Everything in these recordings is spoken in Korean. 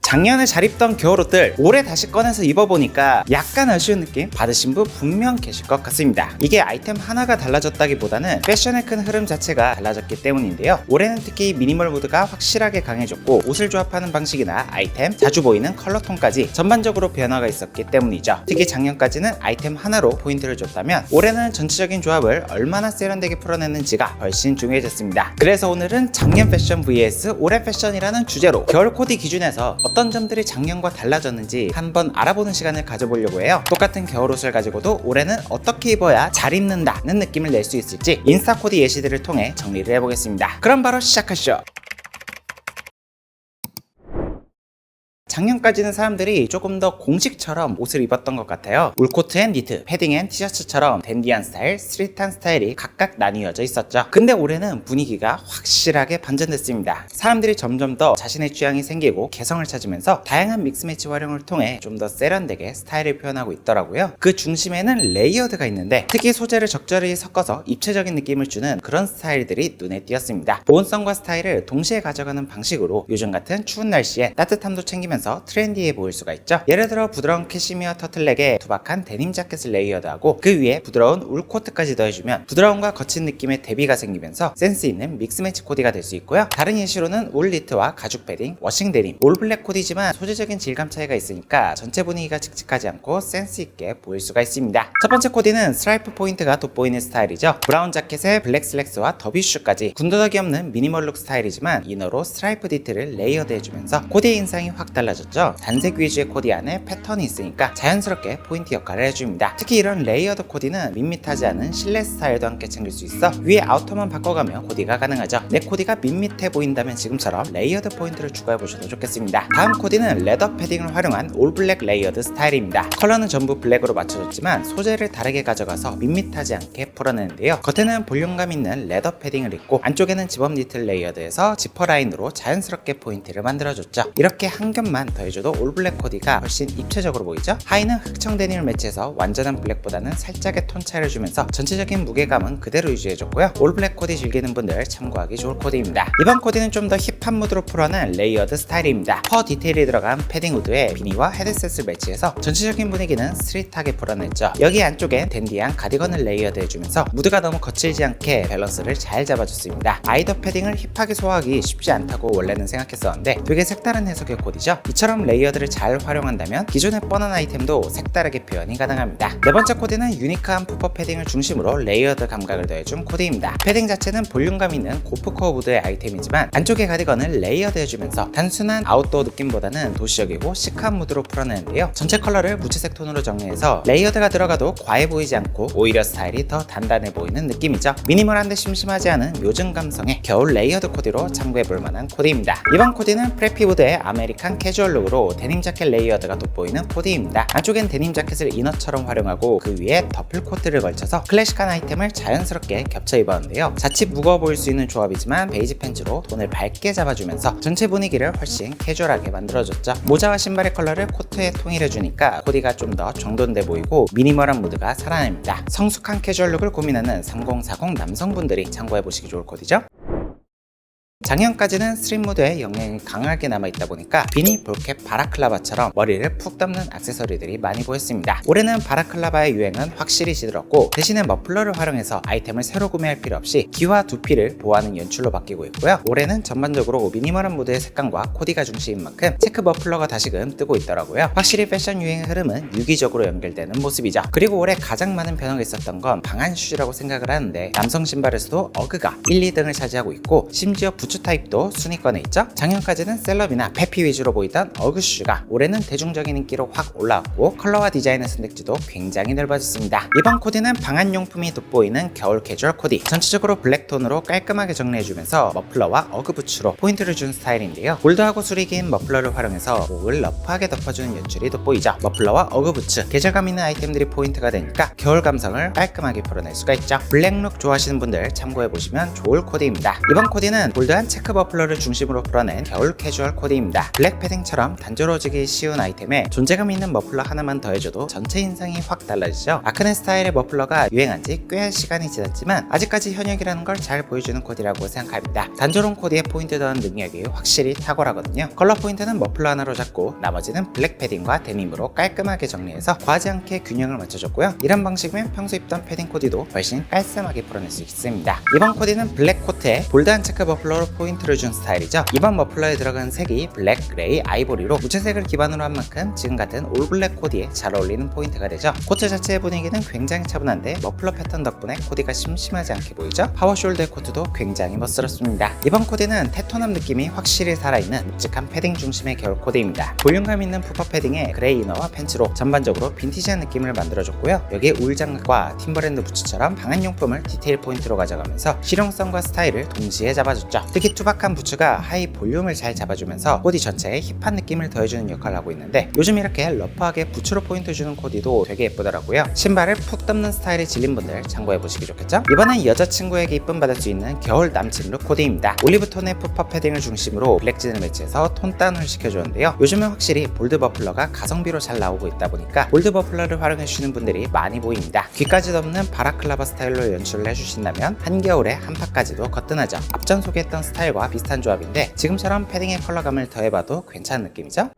작년에 잘 입던 겨울옷들 올해 다시 꺼내서 입어보니까 약간 아쉬운 느낌 받으신 분 분명 계실 것 같습니다. 이게 아이템 하나가 달라졌다기보다는 패션의 큰 흐름 자체가 달라졌기 때문인데요. 올해는 특히 미니멀 무드가 확실하게 강해졌고 옷을 조합하는 방식이나 아이템, 자주 보이는 컬러톤까지 전반적으로 변화가 있었기 때문이죠. 특히 작년까지는 아이템 하나로 포인트를 줬다면 올해는 전체적인 조합을 얼마나 세련되게 풀어내는지가 훨씬 중요해졌습니다. 그래서 오늘은 작년 패션 vs 올해 패션이라는 주제로 겨울 코디 기준에서 어떤 점들이 작년과 달라졌는지 한번 알아보는 시간을 가져보려고 해요. 똑같은 겨울옷을 가지고도 올해는 어떻게 입어야 잘 입는다는 느낌을 낼 수 있을지 인스타 코디 예시들을 통해 정리를 해보겠습니다. 그럼 바로 시작하시죠. 작년까지는 사람들이 조금 더 공식처럼 옷을 입었던 것 같아요. 울코트 앤 니트, 패딩 앤 티셔츠처럼 댄디한 스타일, 스트릿한 스타일이 각각 나뉘어져 있었죠. 근데 올해는 분위기가 확실하게 반전됐습니다. 사람들이 점점 더 자신의 취향이 생기고 개성을 찾으면서 다양한 믹스매치 활용을 통해 좀 더 세련되게 스타일을 표현하고 있더라고요. 그 중심에는 레이어드가 있는데 특히 소재를 적절히 섞어서 입체적인 느낌을 주는 그런 스타일들이 눈에 띄었습니다. 보온성과 스타일을 동시에 가져가는 방식으로 요즘 같은 추운 날씨에 따뜻함도 챙기면서 트렌디해 보일 수가 있죠. 예를 들어 부드러운 캐시미어 터틀넥에 투박한 데님 자켓을 레이어드하고 그 위에 부드러운 울 코트까지 더해주면 부드러움과 거친 느낌의 대비가 생기면서 센스 있는 믹스매치 코디가 될 수 있고요. 다른 예시로는 울 니트와 가죽 패딩, 워싱 데님, 올 블랙 코디지만 소재적인 질감 차이가 있으니까 전체 분위기가 칙칙하지 않고 센스 있게 보일 수가 있습니다. 첫 번째 코디는 스트라이프 포인트가 돋보이는 스타일이죠. 브라운 자켓에 블랙 슬랙스와 더비슈까지 군더더기 없는 미니멀 룩 스타일이지만 이너로 스트라이프 디테일을 레이어드 해주면서 코디의 인상이 확 달라졌죠. 단색 위주의 코디 안에 패턴이 있으니까 자연스럽게 포인트 역할을 해줍니다. 특히 이런 레이어드 코디는 밋밋하지 않은 실내 스타일도 함께 챙길 수 있어 위에 아우터만 바꿔가면 코디가 가능하죠. 내 코디가 밋밋해 보인다면 지금처럼 레이어드 포인트를 추가해보셔도 좋겠습니다. 다음 코디는 레더 패딩을 활용한 올 블랙 레이어드 스타일입니다. 컬러는 전부 블랙으로 맞춰줬지만 소재를 다르게 가져가서 밋밋하지 않게 풀어내는데요. 겉에는 볼륨감 있는 레더 패딩을 입고 안쪽에는 집업 니트 레이어드에서 지퍼 라인으로 자연스럽게 포인트를 만들어줬죠. 이렇게 한 겹만 더해줘도 올 블랙 코디가 훨씬 입체적으로 보이죠. 하의는 흑청 데님을 매치해서 완전한 블랙보다는 살짝의 톤 차이를 주면서 전체적인 무게감은 그대로 유지해줬고요. 올 블랙 코디 즐기는 분들 참고하기 좋을 코디입니다. 이번 코디는 좀 더 힙한 무드로 풀어낸 레이어드 스타일입니다. 퍼 디테일이 들어간 패딩 후드에 비니와 헤드셋을 매치해서 전체적인 분위기는 스트릿하게 풀어냈죠. 여기 안쪽에 댄디한 가디건을 레이어드 해주면서 무드가 너무 거칠지 않게 밸런스를 잘 잡아줬습니다. 아이더 패딩을 힙하게 소화하기 쉽지 않다고 원래는 생각했었는데 되게 색다른 해석의 코디죠. 이처럼 레이어드를 잘 활용한다면 기존의 뻔한 아이템도 색다르게 표현이 가능합니다. 네 번째 코디는 유니크한 푸퍼 패딩을 중심으로 레이어드 감각을 더해준 코디입니다. 패딩 자체는 볼륨감 있는 고프코어 무드의 아이템이지만 안쪽의 가디건을 레이어드 해주면서 단순한 아웃도어 느낌보다는 도시적이고 시크한 무드로 풀어내는데요. 전체 컬러를 무채색 톤으로 정리해서 레이어드가 들어가도 과해 보이지 않고 오히려 스타일이 더 단단해 보이는 느낌이죠. 미니멀한데 심심하지 않은 요즘 감성의 겨울 레이어드 코디로 참고해볼 만한 코디입니다. 이번 코디는 프레피 무드의 아메리칸 캐주얼 룩으로 데님 자켓 레이어드가 돋보이는 코디입니다. 안쪽엔 데님 자켓을 이너처럼 활용하고 그 위에 더플 코트를 걸쳐서 클래식한 아이템을 자연스럽게 겹쳐 입었는데요. 자칫 무거워 보일 수 있는 조합이지만 베이지 팬츠로 톤을 밝게 잡아주면서 전체 분위기를 훨씬 캐주얼하게 만들어줬죠. 모자와 신발의 컬러를 코트에 통일해주니까 코디가 좀 더 정돈돼 보이고 미니멀한 무드가 살아납니다. 성숙한 캐주얼 룩을 고민하는 3040 남성분들이 참고해보시기 좋을 코디죠. 작년까지는 스트릿 무드의 영향이 강하게 남아있다 보니까 비니, 볼캡, 바라클라바처럼 머리를 푹 덮는 액세서리들이 많이 보였습니다. 올해는 바라클라바의 유행은 확실히 시들었고 대신에 머플러를 활용해서 아이템을 새로 구매할 필요 없이 귀와 두피를 보호하는 연출로 바뀌고 있고요. 올해는 전반적으로 미니멀한 무드의 색감과 코디가 중심인 만큼 체크 머플러가 다시금 뜨고 있더라고요. 확실히 패션 유행의 흐름은 유기적으로 연결되는 모습이죠. 그리고 올해 가장 많은 변화가 있었던 건 방한 슈즈라고 생각을 하는데 남성 신발에서도 어그가 1, 2등을 차지하고 있고 심지어 부츠 타입도 순위권에 있죠. 작년까지는 셀럽이나 페피 위주로 보이던 어그 슈즈가 올해는 대중적인 인기로 확 올라왔고 컬러와 디자인의 선택지도 굉장히 넓어졌습니다. 이번 코디는 방한용품이 돋보이는 겨울 캐주얼 코디. 전체적으로 블랙톤으로 깔끔하게 정리해주면서 머플러와 어그 부츠로 포인트를 준 스타일인데요. 볼드하고 술이 긴 머플러를 활용해서 목을 러프하게 덮어주는 연출이 돋보이죠. 머플러와 어그 부츠, 계절감 있는 아이템들이 포인트가 되니까 겨울 감성을 깔끔하게 풀어낼 수가 있죠. 블랙룩 좋아하시는 분들 참고해보시면 좋을 코디입니다. 이번 코디는 볼드한 볼드한 체크 버플러를 중심으로 풀어낸 겨울 캐주얼 코디입니다. 블랙 패딩처럼 단조로워지기 쉬운 아이템에 존재감 있는 머플러 하나만 더해줘도 전체 인상이 확 달라지죠. 아크네 스타일의 머플러가 유행한 지 꽤 시간이 지났지만 아직까지 현역이라는 걸 잘 보여주는 코디라고 생각합니다. 단조로운 코디에 포인트 더한 능력이 확실히 탁월하거든요. 컬러 포인트는 머플러 하나로 잡고 나머지는 블랙 패딩과 데님으로 깔끔하게 정리해서 과하지 않게 균형을 맞춰줬고요. 이런 방식이면 평소 입던 패딩 코디도 훨씬 깔끔하게 풀어낼 수 있습니다. 이번 코디는 블랙 코트에 볼드한 체크 머플러로 포인트를 준 스타일이죠. 이번 머플러에 들어간 색이 블랙, 그레이, 아이보리로 무채색을 기반으로 한 만큼 지금 같은 올블랙 코디에 잘 어울리는 포인트가 되죠. 코트 자체의 분위기는 굉장히 차분한데 머플러 패턴 덕분에 코디가 심심하지 않게 보이죠. 파워숄더의 코트도 굉장히 멋스럽습니다. 이번 코디는 테토남 느낌이 확실히 살아있는 묵직한 패딩 중심의 겨울 코디입니다. 볼륨감 있는 푸퍼 패딩에 그레이 이너와 팬츠로 전반적으로 빈티지한 느낌을 만들어줬고요. 여기에 울장갑과 팀버랜드 부츠처럼 방한 용품을 디테일 포인트로 가져가면서 실용성과 스타일을 동시에 잡아줬죠. 특히 투박한 부츠가 하이 볼륨을 잘 잡아주면서 코디 전체에 힙한 느낌을 더해주는 역할을 하고 있는데 요즘 이렇게 러프하게 부츠로 포인트 주는 코디도 되게 예쁘더라고요. 신발을 푹 덮는 스타일이 질린 분들 참고해보시기 좋겠죠? 이번엔 여자친구에게 이쁨 받을 수 있는 겨울 남친 룩 코디입니다. 올리브톤의 푸퍼 패딩을 중심으로 블랙진을 매치해서 톤 다운을 시켜주는데요. 요즘은 확실히 볼드 버플러가 가성비로 잘 나오고 있다 보니까 볼드 버플러를 활용해주시는 분들이 많이 보입니다. 귀까지 덮는 바라클라바 스타일로 연출을 해주신다면 한겨울에 한파까지도 거뜬하죠. 앞전 소개했던 스타일과 비슷한 조합인데 지금처럼 패딩의 컬러감을 더해봐도 괜찮은 느낌이죠?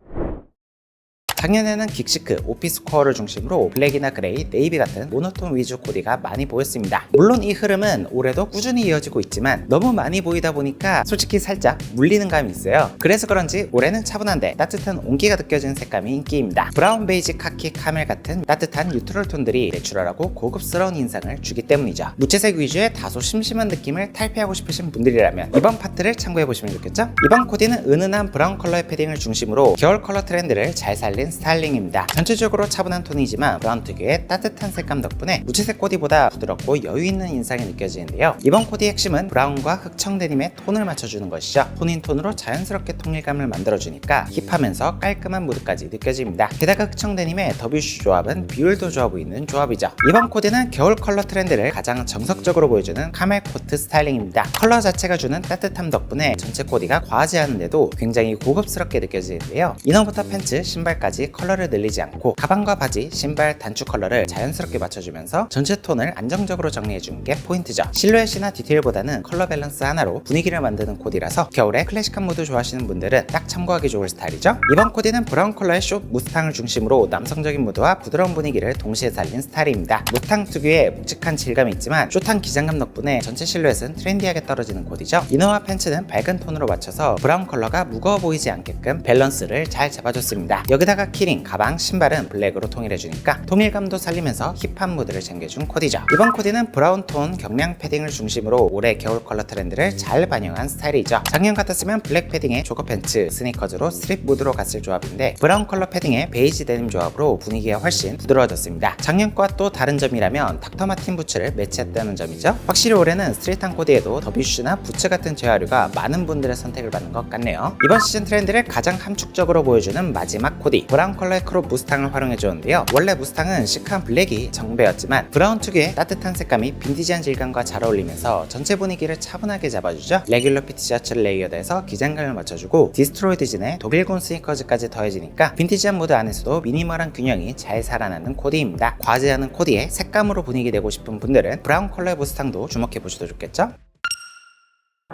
작년에는 긱시크, 오피스 코어를 중심으로 블랙이나 그레이, 네이비 같은 모노톤 위주 코디가 많이 보였습니다. 물론 이 흐름은 올해도 꾸준히 이어지고 있지만 너무 많이 보이다 보니까 솔직히 살짝 물리는 감이 있어요. 그래서 그런지 올해는 차분한데 따뜻한 온기가 느껴지는 색감이 인기입니다. 브라운, 베이지, 카키, 카멜 같은 따뜻한 뉴트럴 톤들이 내추럴하고 고급스러운 인상을 주기 때문이죠. 무채색 위주의 다소 심심한 느낌을 탈피하고 싶으신 분들이라면 이번 파트를 참고해보시면 좋겠죠? 이번 코디는 은은한 브라운 컬러의 패딩을 중심으로 겨울 컬러 트렌드를 잘 살린 스타일링입니다. 전체적으로 차분한 톤이지만 브라운 특유의 따뜻한 색감 덕분에 무채색 코디보다 부드럽고 여유있는 인상이 느껴지는데요. 이번 코디의 핵심은 브라운과 흑청 데님의 톤을 맞춰주는 것이죠. 톤인 톤으로 자연스럽게 통일감을 만들어주니까 힙하면서 깔끔한 무드까지 느껴집니다. 게다가 흑청 데님의 더뷰슈 조합은 비율도 좋아 보이는 조합이죠. 이번 코디는 겨울 컬러 트렌드를 가장 정석적으로 보여주는 카멜 코트 스타일링입니다. 컬러 자체가 주는 따뜻함 덕분에 전체 코디가 과하지 않은데도 굉장히 고급스럽게 느껴지는데요. 이너부터 팬츠, 신발까지 컬러를 늘리지 않고 가방과 바지, 신발, 단추 컬러를 자연스럽게 맞춰주면서 전체 톤을 안정적으로 정리해주는 게 포인트죠. 실루엣이나 디테일보다는 컬러 밸런스 하나로 분위기를 만드는 코디라서 겨울에 클래식한 무드 좋아하시는 분들은 딱 참고하기 좋을 스타일이죠. 이번 코디는 브라운 컬러의 숏 무스탕을 중심으로 남성적인 무드와 부드러운 분위기를 동시에 살린 스타일입니다. 무스탕 특유의 묵직한 질감이 있지만 숏한 기장감 덕분에 전체 실루엣은 트렌디하게 떨어지는 코디죠. 이너와 팬츠는 밝은 톤으로 맞춰서 브라운 컬러가 무거워 보이지 않게끔 밸런스를 잘 잡아줬습니다. 여기다가 키링, 가방, 신발은 블랙으로 통일해주니까 통일감도 살리면서 힙한 무드를 챙겨준 코디죠. 이번 코디는 브라운 톤 경량 패딩을 중심으로 올해 겨울 컬러 트렌드를 잘 반영한 스타일이죠. 작년 같았으면 블랙 패딩에 조거 팬츠, 스니커즈로 스트립 무드로 갔을 조합인데 브라운 컬러 패딩에 베이지 데님 조합으로 분위기가 훨씬 부드러워졌습니다. 작년과 또 다른 점이라면 닥터 마틴 부츠를 매치했다는 점이죠. 확실히 올해는 스트릿한 코디에도 더뷰슈나 부츠 같은 재화류가 많은 분들의 선택을 받는 것 같네요. 이번 시즌 트렌드를 가장 함축적으로 보여주는 마지막 코디, 브라운 컬러의 크롭 무스탕을 활용해주는데요. 원래 무스탕은 시크한 블랙이 정배였지만 브라운 특유의 따뜻한 색감이 빈티지한 질감과 잘 어울리면서 전체 분위기를 차분하게 잡아주죠. 레귤러 피트 셔츠를 레이어드해서 기장감을 맞춰주고 디스트로이드 진의 독일군 스니커즈까지 더해지니까 빈티지한 무드 안에서도 미니멀한 균형이 잘 살아나는 코디입니다. 과하지 않은 코디에 색감으로 분위기 내고 싶은 분들은 브라운 컬러의 무스탕도 주목해보셔도 좋겠죠?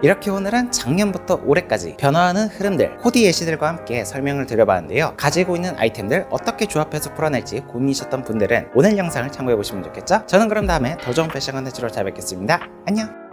이렇게 오늘은 작년부터 올해까지 변화하는 흐름들, 코디 예시들과 함께 설명을 드려봤는데요. 가지고 있는 아이템들 어떻게 조합해서 풀어낼지 고민이셨던 분들은 오늘 영상을 참고해보시면 좋겠죠? 저는 그럼 다음에 더 좋은 패션 컨텐츠로 잘 뵙겠습니다. 안녕!